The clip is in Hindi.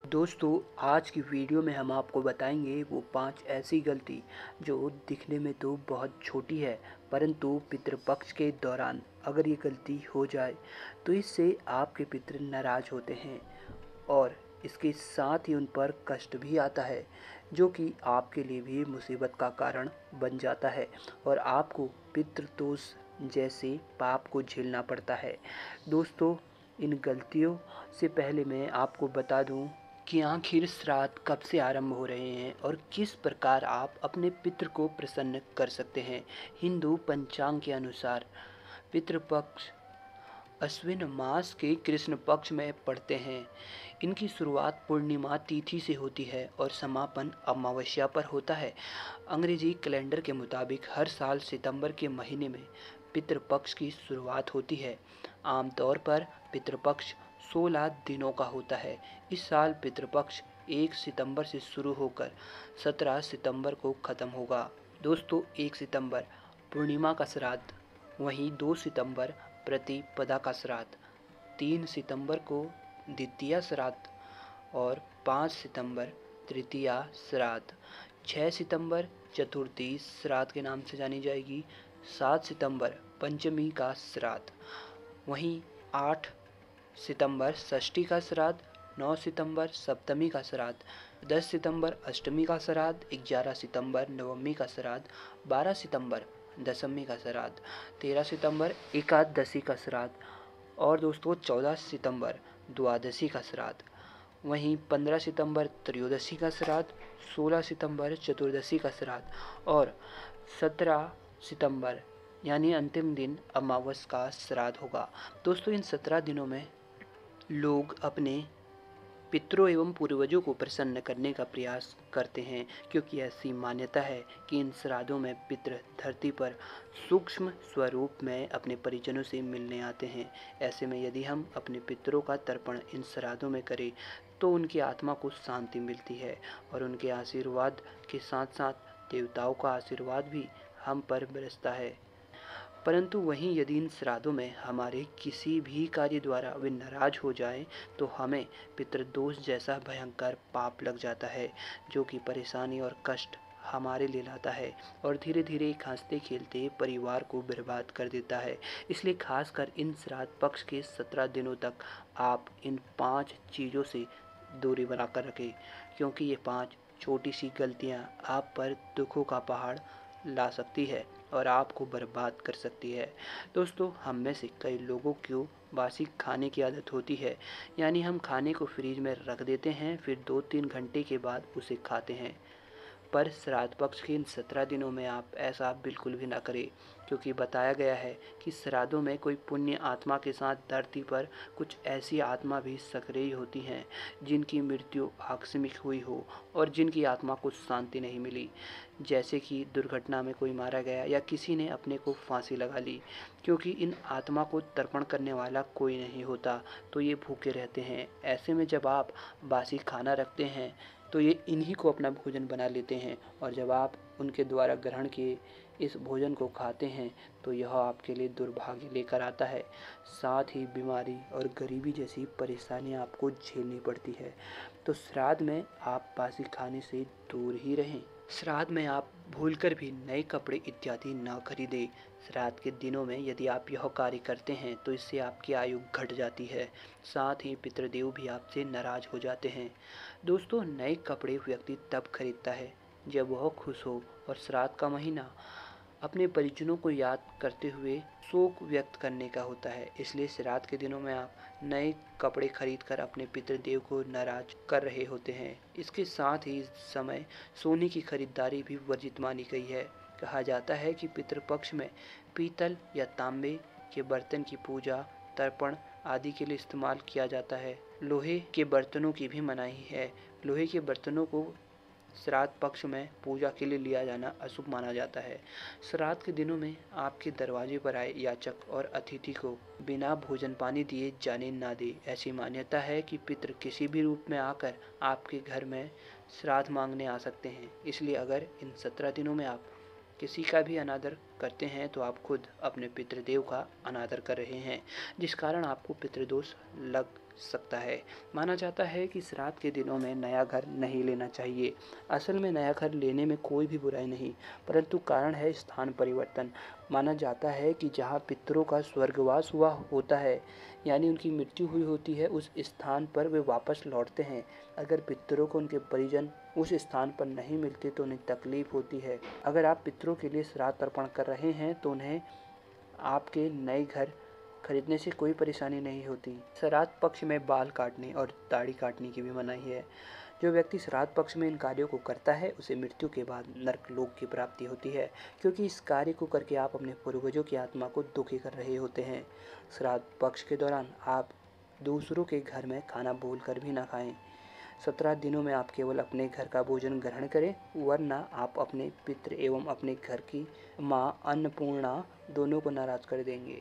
दोस्तों, आज की वीडियो में हम आपको बताएंगे वो 5 ऐसी गलती जो दिखने में तो बहुत छोटी है, परंतु पितृपक्ष के दौरान अगर ये गलती हो जाए तो इससे आपके पितृ नाराज होते हैं और इसके साथ ही उन पर कष्ट भी आता है, जो कि आपके लिए भी मुसीबत का कारण बन जाता है और आपको पितृदोष जैसे पाप को झेलना पड़ता है। दोस्तों, इन गलतियों से पहले मैं आपको बता दूं कि आखिर श्राद्ध कब से आरंभ हो रहे हैं और किस प्रकार आप अपने पितृ को प्रसन्न कर सकते हैं। हिंदू पंचांग के अनुसार पितृपक्ष अश्विन मास के कृष्ण पक्ष में पड़ते हैं। इनकी शुरुआत पूर्णिमा तिथि से होती है और समापन अमावस्या पर होता है। अंग्रेजी कैलेंडर के मुताबिक हर साल सितंबर के महीने में पितृपक्ष की शुरुआत होती है। आमतौर पर पितृपक्ष 16 दिनों का होता है। इस साल पितृपक्ष 1 सितंबर से शुरू होकर 17 सितंबर को खत्म होगा। दोस्तों, 1 सितंबर पूर्णिमा का श्राद्ध, वहीं 2 सितंबर प्रतिपदा का श्राद्ध, 3 सितंबर को द्वितीया श्राद्ध और 5 सितंबर तृतीया श्राद्ध, 6 सितंबर चतुर्थी श्राद्ध के नाम से जानी जाएगी, 7 सितंबर पंचमी का श्राद्ध, वहीं 8 सितंबर षष्ठी का श्राद्ध, 9 सितंबर सप्तमी का श्राद्ध, 10 सितंबर अष्टमी का श्राद्ध, 11 सितंबर नवमी का श्राद्ध, 12 सितंबर दशमी का श्राद्ध, 13 सितंबर एकादशी का श्राद्ध और दोस्तों 14 सितंबर द्वादशी का श्राद्ध, वहीं 15 सितंबर त्रयोदशी का श्राद्ध, 16 सितंबर चतुर्दशी का श्राद्ध और 17 सितंबर यानी अंतिम दिन अमावस का श्राद्ध होगा। दोस्तों, इन 17 दिनों में लोग अपने पितरों एवं पूर्वजों को प्रसन्न करने का प्रयास करते हैं, क्योंकि ऐसी मान्यता है कि इन श्राद्धों में पितृ धरती पर सूक्ष्म स्वरूप में अपने परिजनों से मिलने आते हैं। ऐसे में यदि हम अपने पितरों का तर्पण इन श्राद्धों में करें तो उनकी आत्मा को शांति मिलती है और उनके आशीर्वाद के साथ साथ देवताओं का आशीर्वाद भी हम पर बरसता है। परंतु वहीं यदि इन श्राद्धों में हमारे किसी भी कार्य द्वारा वे नाराज हो जाएं तो हमें पितृदोष जैसा भयंकर पाप लग जाता है, जो कि परेशानी और कष्ट हमारे लिए लाता है और धीरे धीरे एक हंसते खेलते परिवार को बर्बाद कर देता है। इसलिए खासकर इन श्राद्ध पक्ष के 17 दिनों तक आप इन 5 चीज़ों से दूरी बनाकर रखें, क्योंकि ये 5 छोटी सी गलतियाँ आप पर दुखों का पहाड़ ला सकती है और आपको बर्बाद कर सकती है। दोस्तों, हम में से कई लोगों को बासी खाने की आदत होती है, यानी हम खाने को फ्रिज में रख देते हैं, फिर 2-3 घंटे के बाद उसे खाते हैं। पर श्राद्ध पक्ष के इन 17 दिनों में आप ऐसा बिल्कुल भी ना करें, क्योंकि बताया गया है कि श्राद्धों में कोई पुण्य आत्मा के साथ धरती पर कुछ ऐसी आत्मा भी सक्रिय होती हैं जिनकी मृत्यु आकस्मिक हुई हो और जिनकी आत्मा को शांति नहीं मिली, जैसे कि दुर्घटना में कोई मारा गया या किसी ने अपने को फांसी लगा ली। क्योंकि इन आत्मा को तर्पण करने वाला कोई नहीं होता, तो ये भूखे रहते हैं। ऐसे में जब आप बासी खाना रखते हैं तो ये इन्हीं को अपना भोजन बना लेते हैं और जब आप उनके द्वारा ग्रहण किए इस भोजन को खाते हैं तो यह आपके लिए दुर्भाग्य लेकर आता है। साथ ही बीमारी और गरीबी जैसी परेशानियां आपको झेलनी पड़ती है। तो श्राद्ध में आप बासी खाने से दूर ही रहें। श्राद्ध में आप भूलकर भी नए कपड़े इत्यादि न खरीदें। श्राद्ध के दिनों में यदि आप यह कार्य करते हैं तो इससे आपकी आयु घट जाती है, साथ ही पितृदेव भी आपसे नाराज हो जाते हैं। दोस्तों, नए कपड़े व्यक्ति तब खरीदता है जब वह खुश हो और श्राद्ध का महीना अपने परिजनों को याद करते हुए शोक व्यक्त करने का होता है। इसलिए श्राद्ध के दिनों में आप नए कपड़े खरीदकर अपने पितृदेव को नाराज कर रहे होते हैं। इसके साथ ही इस समय सोने की खरीदारी भी वर्जित मानी गई है। कहा जाता है कि पितृपक्ष में पीतल या तांबे के बर्तन की पूजा, तर्पण आदि के लिए इस्तेमाल किया जाता है। लोहे के बर्तनों की भी मनाही है। लोहे के बर्तनों को श्राद्ध पक्ष में पूजा के लिए लिया जाना अशुभ माना जाता है। श्राद्ध के दिनों में आपके दरवाजे पर आए याचक और अतिथि को बिना भोजन पानी दिए जाने ना दे। ऐसी मान्यता है कि पितृ किसी भी रूप में आकर आपके घर में श्राद्ध मांगने आ सकते हैं। इसलिए अगर इन 17 दिनों में आप किसी का भी अनादर करते हैं तो आप खुद अपने पितृदेव का अनादर कर रहे हैं, जिस कारण आपको पितृदोष लग सकता है। माना जाता है कि श्राद्ध के दिनों में नया घर नहीं लेना चाहिए। असल में नया घर लेने में कोई भी बुराई नहीं, परंतु कारण है स्थान परिवर्तन। माना जाता है कि जहाँ पितरों का स्वर्गवास हुआ होता है, यानी उनकी मृत्यु हुई होती है, उस स्थान पर वे वापस लौटते हैं। अगर पितरों को उनके परिजन उस स्थान पर नहीं मिलते तो उन्हें तकलीफ होती है। अगर आप पितरों के लिए श्राद्ध अर्पण कर रहे हैं तो उन्हें आपके नए घर खरीदने से कोई परेशानी नहीं होती। श्राद्ध पक्ष में बाल काटने और दाढ़ी काटने की भी मनाही है। जो व्यक्ति श्राद्ध पक्ष में इन कार्यों को करता है उसे मृत्यु के बाद नरकलोक की प्राप्ति होती है, क्योंकि इस कार्य को करके आप अपने पूर्वजों की आत्मा को दुखी कर रहे होते हैं। श्राद्ध पक्ष के दौरान आप दूसरों के घर में खाना भूल कर भी ना खाएं। 17 दिनों में आप केवल अपने घर का भोजन ग्रहण करें, वरना आप अपने पितृ एवं अपने घर की माँ अन्नपूर्णा दोनों को नाराज कर देंगे।